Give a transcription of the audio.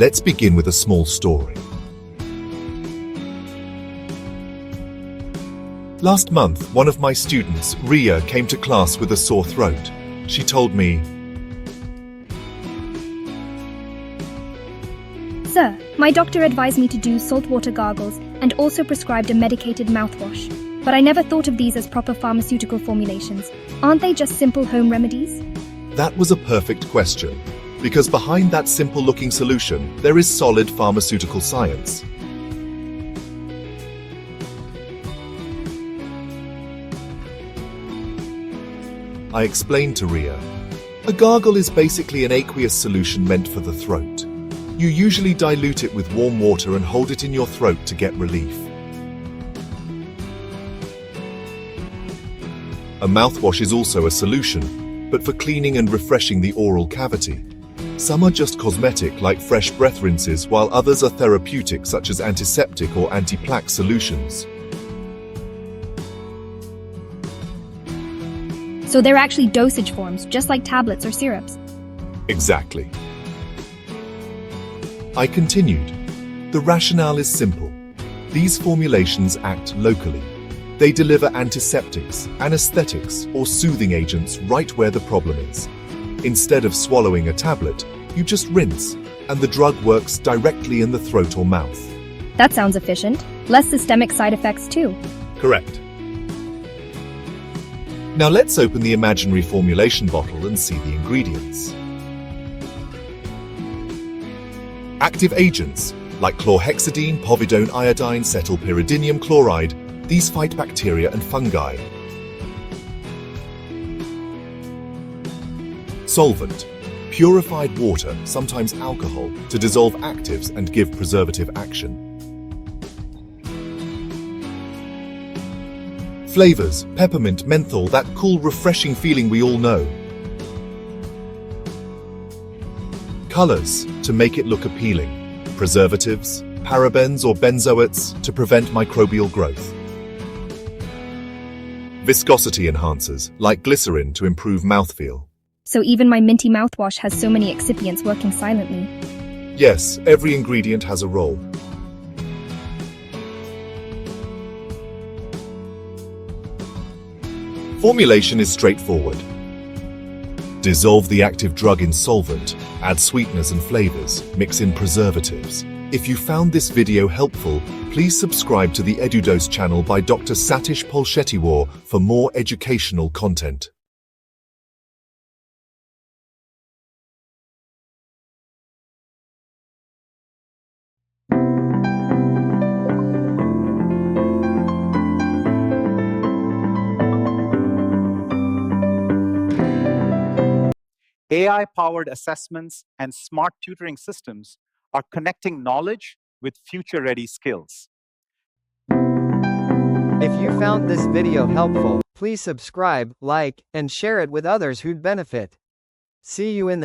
Let's begin with a small story. Last month, one of my students, Ria, came to class with a sore throat. She told me, "Sir, my doctor advised me to do saltwater gargles and also prescribed a medicated mouthwash. But I never thought of these as proper pharmaceutical formulations. Aren't they just simple home remedies?" That was a perfect question, because behind that simple-looking solution, there is solid pharmaceutical science. I explained to Ria, a gargle is basically an aqueous solution meant for the throat. You usually dilute it with warm water and hold it in your throat to get relief. A mouthwash is also a solution, but for cleaning and refreshing the oral cavity. Some are just cosmetic, like fresh breath rinses, while others are therapeutic, such as antiseptic or anti-plaque solutions. So they're actually dosage forms, just like tablets or syrups. Exactly. I continued. The rationale is simple. These formulations act locally. They deliver antiseptics, anesthetics, or soothing agents right where the problem is. Instead of swallowing a tablet, you just rinse, and the drug works directly in the throat or mouth. That sounds efficient. Less systemic side effects too. Correct. Now let's open the imaginary formulation bottle and see the ingredients. Active agents, like chlorhexidine, povidone iodine, cetylpyridinium chloride, these fight bacteria and fungi. Solvent, purified water, sometimes alcohol, to dissolve actives and give preservative action. Flavors, peppermint, menthol, that cool, refreshing feeling we all know. Colors, to make it look appealing. Preservatives, parabens or benzoates, to prevent microbial growth. Viscosity enhancers, like glycerin, to improve mouthfeel. So even my minty mouthwash has so many excipients working silently. Yes, every ingredient has a role. Formulation is straightforward. Dissolve the active drug in solvent, add sweeteners and flavors, mix in preservatives. If you found this video helpful, please subscribe to the Edudose channel by Dr. Satish Polshettiwar for more educational content. AI-powered assessments and smart tutoring systems are connecting knowledge with future-ready skills. If you found this video helpful, please subscribe, like, and share it with others who'd benefit. See you in the